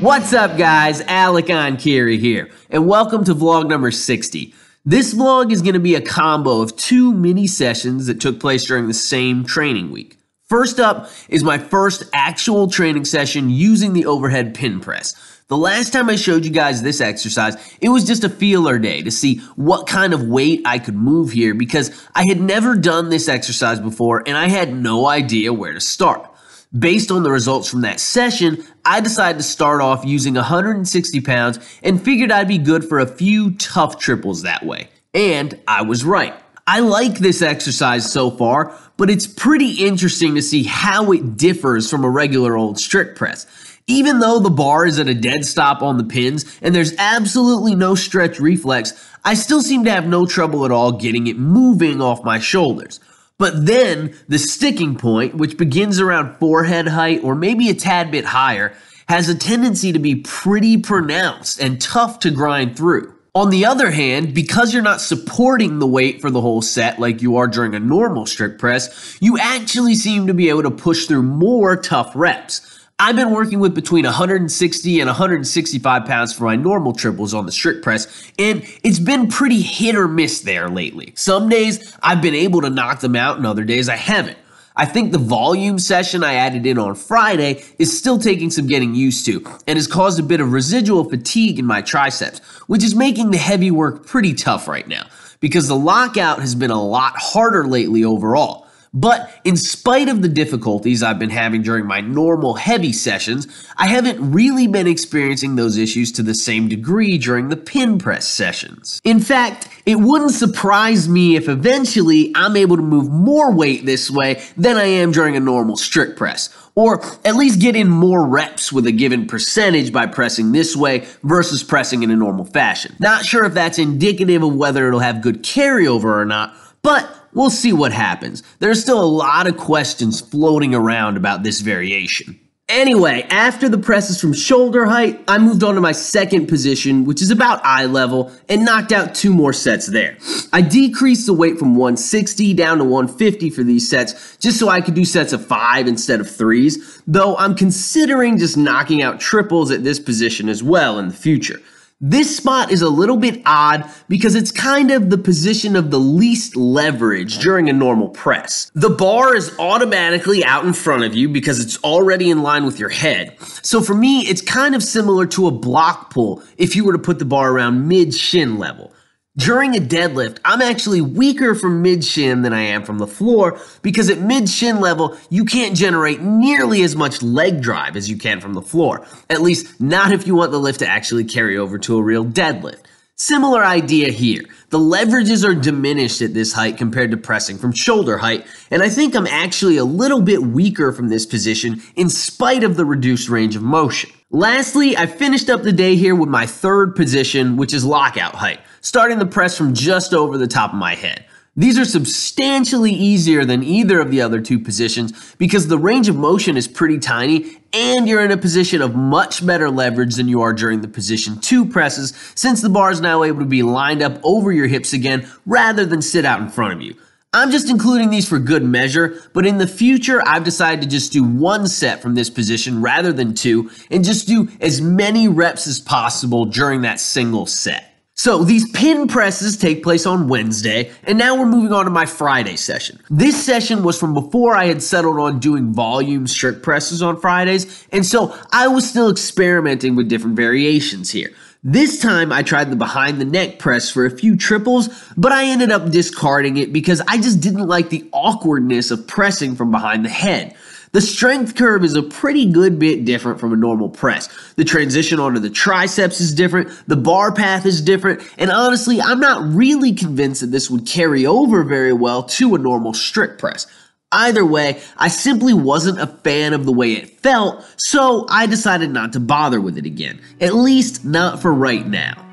What's up guys, Alec on Kiri here, and welcome to vlog number 60. This vlog is going to be a combo of two mini sessions that took place during the same training week. First up is my first actual training session using the overhead pin press. The last time I showed you guys this exercise, it was just a feeler day to see what kind of weight I could move here because I had never done this exercise before and I had no idea where to start. Based on the results from that session, I decided to start off using 160 pounds and figured I'd be good for a few tough triples that way. And I was right. I like this exercise so far, but it's pretty interesting to see how it differs from a regular old strict press. Even though the bar is at a dead stop on the pins and there's absolutely no stretch reflex, I still seem to have no trouble at all getting it moving off my shoulders. But then the sticking point, which begins around forehead height or maybe a tad bit higher, has a tendency to be pretty pronounced and tough to grind through. On the other hand, because you're not supporting the weight for the whole set like you are during a normal strict press, you actually seem to be able to push through more tough reps. I've been working with between 160 and 165 pounds for my normal triples on the strict press, and it's been pretty hit or miss there lately. Some days I've been able to knock them out and other days I haven't. I think the volume session I added in on Friday is still taking some getting used to and has caused a bit of residual fatigue in my triceps, which is making the heavy work pretty tough right now because the lockout has been a lot harder lately overall. But in spite of the difficulties I've been having during my normal heavy sessions, I haven't really been experiencing those issues to the same degree during the pin press sessions. In fact, it wouldn't surprise me if eventually I'm able to move more weight this way than I am during a normal strict press, or at least get in more reps with a given percentage by pressing this way versus pressing in a normal fashion. Not sure if that's indicative of whether it'll have good carryover or not, but we'll see what happens. There's still a lot of questions floating around about this variation. Anyway, after the presses from shoulder height, I moved on to my second position, which is about eye level, and knocked out two more sets there. I decreased the weight from 160 down to 150 for these sets, just so I could do sets of 5 instead of 3s, though I'm considering just knocking out triples at this position as well in the future. This spot is a little bit odd because it's kind of the position of the least leverage during a normal press. The bar is automatically out in front of you because it's already in line with your head. So for me, it's kind of similar to a block pull if you were to put the bar around mid-shin level. During a deadlift, I'm actually weaker from mid-shin than I am from the floor because at mid-shin level, you can't generate nearly as much leg drive as you can from the floor. At least not if you want the lift to actually carry over to a real deadlift. Similar idea here. The leverages are diminished at this height compared to pressing from shoulder height, and I think I'm actually a little bit weaker from this position in spite of the reduced range of motion. Lastly, I finished up the day here with my third position, which is lockout height, starting the press from just over the top of my head. These are substantially easier than either of the other two positions because the range of motion is pretty tiny and you're in a position of much better leverage than you are during the position 2 presses since the bar is now able to be lined up over your hips again rather than sit out in front of you. I'm just including these for good measure, but in the future, I've decided to just do 1 set from this position rather than 2 and just do as many reps as possible during that single set. So these pin presses take place on Wednesday, and now we're moving on to my Friday session. This session was from before I had settled on doing volume strict presses on Fridays, and so I was still experimenting with different variations here. This time I tried the behind the neck press for a few triples, but I ended up discarding it because I just didn't like the awkwardness of pressing from behind the head. The strength curve is a pretty good bit different from a normal press. The transition onto the triceps is different, the bar path is different, and honestly, I'm not really convinced that this would carry over very well to a normal strict press. Either way, I simply wasn't a fan of the way it felt, so I decided not to bother with it again, at least not for right now.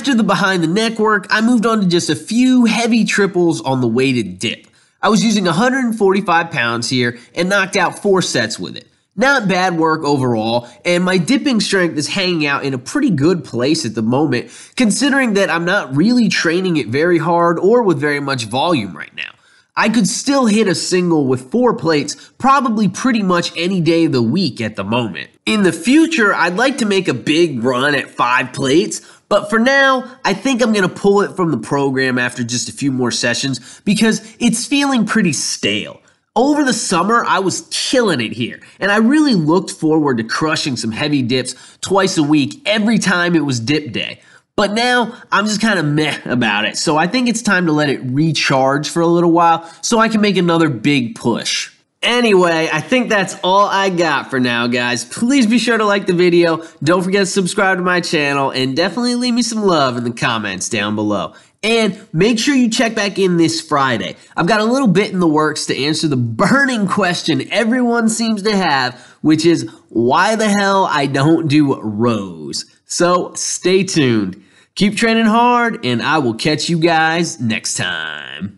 After the behind the neck work, I moved on to just a few heavy triples on the weighted dip. I was using 145 pounds here and knocked out 4 sets with it. Not bad work overall, and my dipping strength is hanging out in a pretty good place at the moment, considering that I'm not really training it very hard or with very much volume right now. I could still hit a single with 4 plates probably pretty much any day of the week at the moment. In the future, I'd like to make a big run at 5 plates, but for now, I think I'm going to pull it from the program after just a few more sessions because it's feeling pretty stale. Over the summer, I was killing it here, and I really looked forward to crushing some heavy dips twice a week every time it was dip day. But now, I'm just kind of meh about it, so I think it's time to let it recharge for a little while so I can make another big push. Anyway, I think that's all I got for now, guys. Please be sure to like the video, don't forget to subscribe to my channel, and definitely leave me some love in the comments down below. And make sure you check back in this Friday. I've got a little bit in the works to answer the burning question everyone seems to have, which is why the hell I don't do rows. So stay tuned. Keep training hard, and I will catch you guys next time.